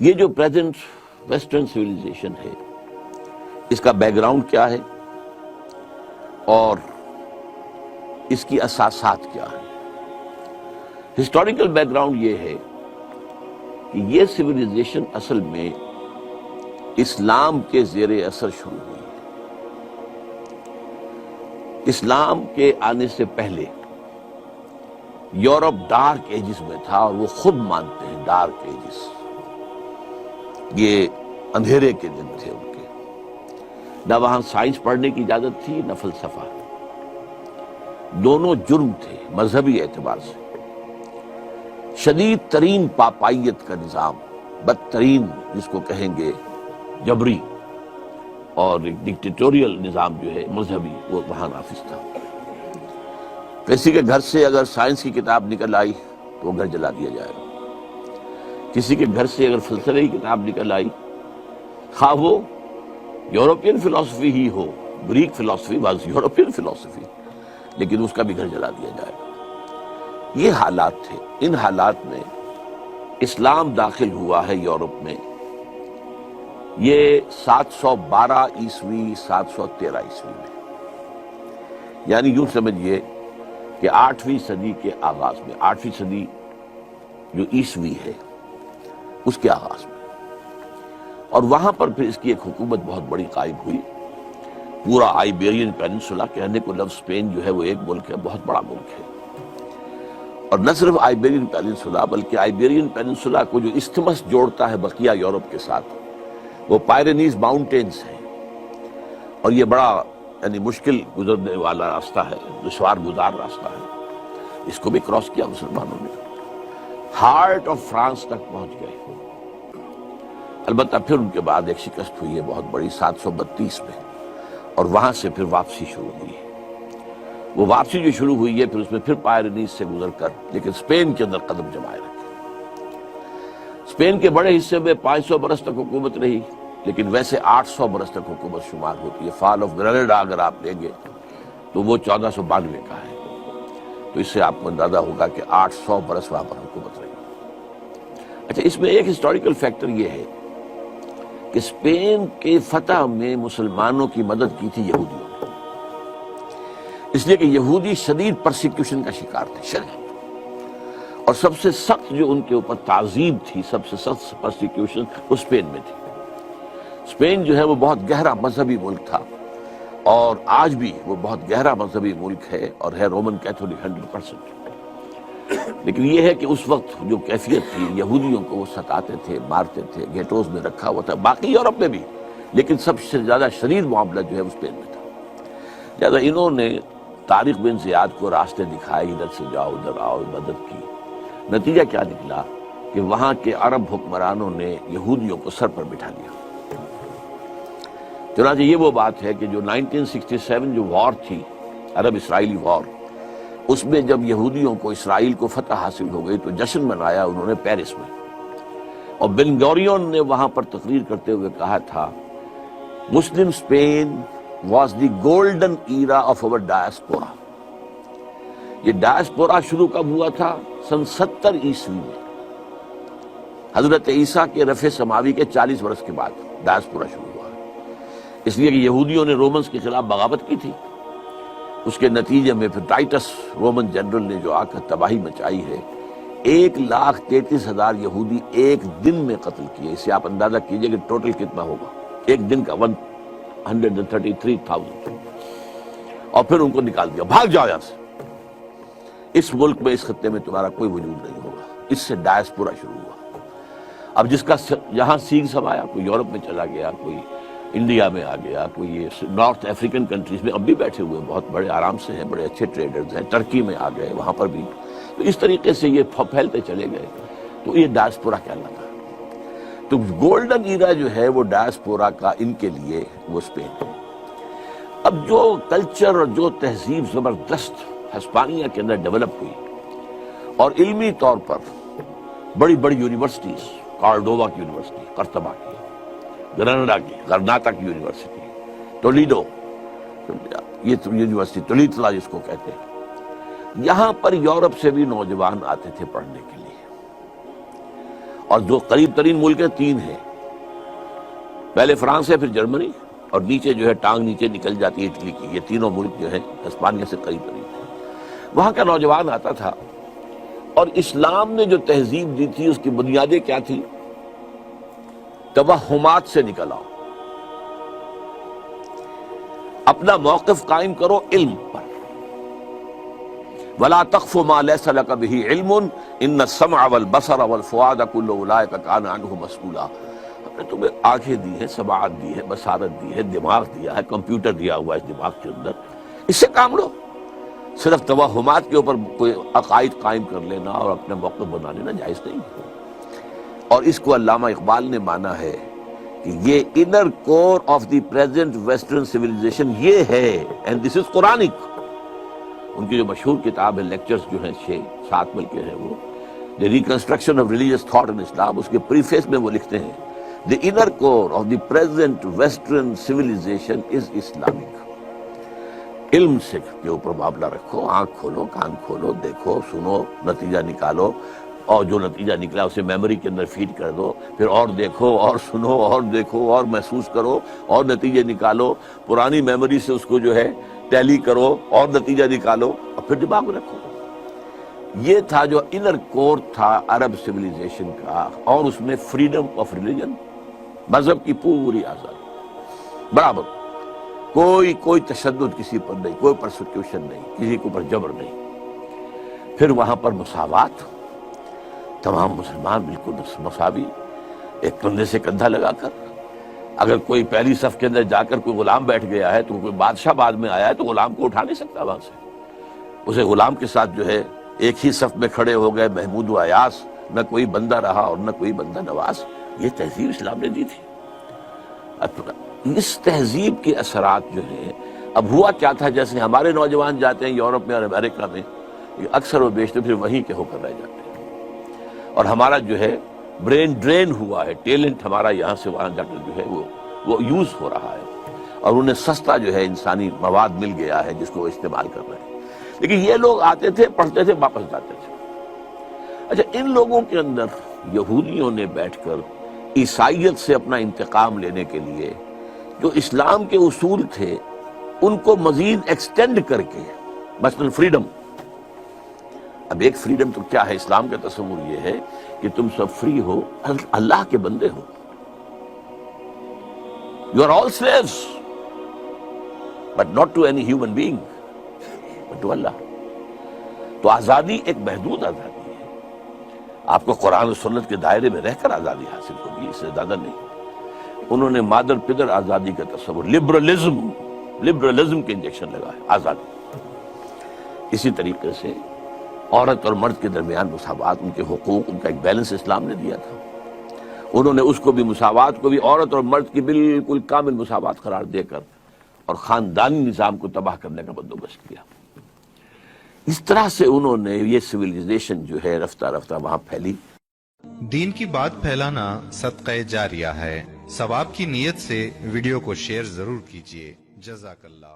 یہ جو present western civilisation ہے، اس کا بیک گراؤنڈ کیا ہے اور اس کی اساسات کیا ہیں؟ ہسٹوریکل بیک گراؤنڈ یہ ہے کہ یہ سویلائزیشن اصل میں اسلام کے زیر اثر شروع ہوئی ہے۔ اسلام کے آنے سے پہلے یورپ ڈارک ایجز میں تھا، اور وہ خود مانتے ہیں ڈارک ایجز، یہ اندھیرے کے دن تھے ان کے۔ نہ وہاں سائنس پڑھنے کی اجازت تھی، نہ فلسفہ، دونوں جرم تھے مذہبی اعتبار سے۔ شدید ترین پاپائیت کا نظام، بدترین جس کو کہیں گے جبری اور ایک ڈکٹیٹوریل نظام جو ہے مذہبی، وہ وہاں نافذ تھا۔ کسی کے گھر سے اگر سائنس کی کتاب نکل آئی تو وہ گھر جلا دیا جائے گا۔ کسی کے گھر سے اگر فلسفے کی کتاب نکل آئی، خواہ وہ یورپین فلسفی ہی ہو، گریک فلسفی واز یورپین فلسفی، لیکن اس کا بھی گھر جلا دیا جائے گا۔ یہ حالات تھے۔ ان حالات میں اسلام داخل ہوا ہے یورپ میں، یہ 712 عیسوی 713 عیسوی میں، یعنی یوں سمجھیے کہ 8ویں صدی کے آغاز میں، 8ویں صدی جو عیسوی ہے اس کے آغاز میں، اور وہاں پر پھر اس کی ایک حکومت بہت بڑی قائم ہوئی۔ پورا آئیبیرین پیننسولا، کہنے کو لفظ اسپین جو ہے وہ ایک ملک ہے، بہت بڑا ملک ہے، اور نہ صرف آئیبیرین پیننسولا بلکہ آئیبیرین پیننسولا کو جو اسٹھمس جوڑتا ہے بقیہ یورپ کے ساتھ، وہ پائرینیز ماؤنٹینز ہیں، اور یہ بڑا یعنی مشکل گزرنے والا راستہ ہے، دشوار گزار راستہ ہے۔ اس کو بھی کراس کیا مسلمانوں نے، ہارٹ آف فرانس تک پہنچ گئے۔ البتہ پھر ان کے بعد ایک شکست ہوئی ہے بہت بڑی 732 میں، اور وہاں سے پھر واپسی شروع ہوئی ہے۔ وہ واپسی جو شروع ہوئی ہے پھر اس میں پھر پائرینیز سے گزر کر لیکن اسپین کے اندر قدم جمائے رکھے۔ اسپین کے بڑے حصے میں 500 برس تک حکومت رہی، لیکن ویسے 800 برس تک حکومت شمار ہوتی ہے۔ فال آف گریناڈا اگر آپ لیں گے تو وہ 1492 کا ہے، تو اس سے آپ کو اندازہ ہوگا کہ 800 برس وہاں پر حکومت رہی۔ اچھا، اس میں ایک ہسٹوریکل فیکٹر یہ ہے کہ اسپین کے فتح میں مسلمانوں کی مدد کی تھی یہودیوں نے، اس لیے کہ یہودی شدید پرسیکیوشن کا شکار تھے، شدید، اور سب سے سخت جو ان کے اوپر تعذیب تھی، سب سے سخت پرسیکیوشن وہ اسپین میں تھی۔ اسپین جو ہے وہ بہت گہرا مذہبی ملک تھا، اور آج بھی وہ بہت گہرا مذہبی ملک ہے اور ہے رومن کیتھولک 100%۔ لیکن یہ ہے کہ اس وقت جو کیفیت تھی، یہودیوں کو وہ ستاتے تھے، مارتے تھے، گیٹوز میں رکھا ہوا تھا، باقی یورپ میں بھی، لیکن سب سے زیادہ شدید معاملہ جو ہے وہ اسپین میں تھا۔ لہٰذا انہوں نے طارق بن زیاد کو راستے دکھائے، ادھر سے جاؤ، ادھر آؤ، مدد کی۔ نتیجہ کیا نکلا کہ وہاں کے عرب حکمرانوں نے یہودیوں کو سر پر بٹھا لیا۔ چنانچہ یہ وہ بات ہے کہ جو 1967 جو وار تھی، عرب اسرائیلی وار، اس میں جب یہودیوں کو اسرائیل کو فتح حاصل ہو گئی تو جشن منایا انہوں نے پیرس میں، اور بن گوریون نے وہاں پر تقریر کرتے ہوئے کہا تھا، Muslim Spain was the golden era of our diaspora۔ یہ ڈائسپورا شروع کب ہوا تھا؟ سن 70 عیسوی میں، حضرت عیسیٰ کے رفع سماوی کے 40 برس کے بعد ڈائسپورا شروع ہوا، اس لیے کہ یہودیوں نے رومنز کے خلاف بغاوت کی تھی۔ اس کے نتیجے میں پھر ٹائٹس رومن جنرل نے جو آ کر تباہی مچائی ہے، 1,33,000 یہودی ایک دن میں قتل کیے۔ اسے آپ اندازہ کیجئے کہ ٹوٹل کتنا ہوگا، ایک دن کا 133,000، اور پھر ان کو نکال دیا، بھاگ جاؤ یہاں سے، اس ملک میں، اس خطے میں تمہارا کوئی وجود نہیں ہوگا۔ اس سے ڈائسپورا شروع ہوا۔ اب جس کا یہاں سینگ سمایا، کوئی یورپ میں چلا گیا، کوئی انڈیا میں آ گیا، کوئی یہ نارتھ افریقن کنٹریز میں اب بھی بیٹھے ہوئے بہت بڑے آرام سے ہیں، بڑے اچھے ٹریڈرز ہیں، ٹرکی میں آ گئے، وہاں پر بھی، تو اس طریقے سے یہ پھیلتے چلے گئے، تو یہ ڈائسپورا کہلاتا ہے۔ تو گولڈن ایرا جو ہے وہ ڈائسپورا کا ان کے لیے وہ اسپین ہے۔ اب جو کلچر اور جو تہذیب زبردست ہسپانیہ کے اندر ڈیولپ ہوئی، اور علمی طور پر بڑی بڑی یونیورسٹیز، کارڈووا کی یونیورسٹی، قرطبہ کی، گرناڈا کی، غرناطہ کی یونیورسٹی، تولیڈو، یہ یونیورسٹی تولیتلا جس کو کہتے ہیں، یہاں پر یورپ سے بھی نوجوان آتے تھے پڑھنے کے لیے، اور جو قریب ترین ملک ہیں 3 ہیں، پہلے فرانس ہے، پھر جرمنی، اور نیچے جو ہے ٹانگ نیچے نکل جاتی ہے اٹلی کی۔ یہ تینوں ملک جو ہیں ہسپانیہ سے قریب ترین ہیں۔ وہاں کا نوجوان آتا تھا اور اسلام نے جو تہذیب دی تھی اس کی بنیادیں کیا تھی؟ توہمات سے نکل آؤ، اپنا موقف قائم کرو علم پر، وَلَا تَقْفُ مَا لَيْسَ لَكَ بِهِ عِلْمٌ إِنَّ السَّمْعَ وَالْبَصَرَ وَالْفُؤَادَ كُلُّ أُولَٰئِكَ كَانَ عَنْهُ مسؤولا۔ ہم نے تمہیں آنکھیں دی ہیں، سماعت دی ہے، بصارت دی ہے، دماغ دیا ہے، کمپیوٹر دیا ہوا ہے اس دماغ کے اندر، اس سے کام لو۔ صرف توہمات کے اوپر کوئی عقائد قائم کر لینا اور اپنے موقف بنا لینا جائز نہیں ہے۔ اور اس کو علامہ اقبال نے مانا ہے کہ یہ inner core of the present western civilisation یہ ہے، اینڈ دس از قرآنک۔ ان کی جو مشہور کتاب ہے، لیکچرز جو ہیں 6-7 مل کے ہیں، وہ the reconstruction of religious thought in Islam, اس کے پریفیس میں وہ لکھتے ہیں the inner core of the present western civilization is Islamic. علم سے کے اوپر معاملہ رکھو، آنکھ کھولو، کان کھولو، دیکھو، سنو، نتیجہ نکالو، اور جو نتیجہ نکلا اسے میموری کے اندر فیڈ کر دو، پھر اور دیکھو اور سنو اور دیکھو اور محسوس کرو اور نتیجے نکالو، پرانی میموری سے اس کو جو ہے ٹیلی کرو اور نتیجہ نکالو، اور پھر دماغ میں رکھو۔ یہ تھا جو انر کور تھا عرب سویلائزیشن کا، اور اس میں فریڈم آف ریلیجن، مذہب کی پوری آزادی، برابر، کوئی تشدد کسی پر نہیں، کوئی پرسیکیوشن نہیں، کسی کے اوپر جبر نہیں۔ پھر وہاں پر مساوات، تمام مسلمان بالکل مساوی، ایک کندھے سے کندھا لگا کر۔ اگر کوئی پہلی صف کے اندر جا کر کوئی غلام بیٹھ گیا ہے تو کوئی بادشاہ بعد میں آیا ہے تو غلام کو اٹھا نہیں سکتا وہاں سے، اسے غلام کے ساتھ جو ہے ایک ہی صف میں کھڑے ہو گئے محمود و ایاس، نہ کوئی بندہ رہا اور نہ کوئی بندہ نواز۔ یہ تہذیب اسلام نے دی تھی۔ اس تہذیب کے اثرات جو ہیں، اب ہوا کیا تھا، جیسے ہمارے نوجوان جاتے ہیں یورپ میں اور امریکہ میں، اکثر و بیشتر پھر وہیں کے ہو کر رہ جاتے ہیں، اور ہمارا جو ہے برین ڈرین ہوا ہے، ٹیلنٹ ہمارا یہاں سے وہاں جا کر جو ہے وہ یوز ہو رہا ہے، اور انہیں سستا جو ہے انسانی مواد مل گیا ہے جس کو وہ استعمال کر رہے ہیں۔ لیکن یہ لوگ آتے تھے، پڑھتے تھے، واپس جاتے تھے۔ اچھا، ان لوگوں کے اندر یہودیوں نے بیٹھ کر عیسائیت سے اپنا انتقام لینے کے لیے جو اسلام کے اصول تھے ان کو مزید ایکسٹینڈ کر کے، مثلا فریڈم، اب ایک فریڈم تو کیا ہے، اسلام کا تصور یہ ہے کہ تم سب فری ہو، اللہ کے بندے ہو، you are all slaves but not to any human being but to Allah. تو آزادی ایک محدود آزادی ہے، آپ کو قرآن و سنت کے دائرے میں رہ کر آزادی حاصل ہوگی، اس سے زیادہ نہیں۔ انہوں نے مادر پدر آزادی کا تصور، لبرلزم کے انجیکشن لگا ہے آزادی۔ اسی طریقے سے عورت اور مرد کے درمیان مساوات، ان کے حقوق، ان کا ایک بیلنس اسلام نے دیا تھا۔ انہوں نے اس کو بھی، مساوات کو بھی، عورت اور مرد کی بالکل کامل مساوات قرار دے کر اور خاندانی نظام کو تباہ کرنے کا بندوبست کیا۔ اس طرح سے انہوں نے یہ سویلائزیشن جو ہے رفتہ رفتہ وہاں پھیلی۔ دین کی بات پھیلانا صدقہ جاریہ ہے، ثواب کی نیت سے ویڈیو کو شیئر ضرور کیجیے۔ جزاک اللہ۔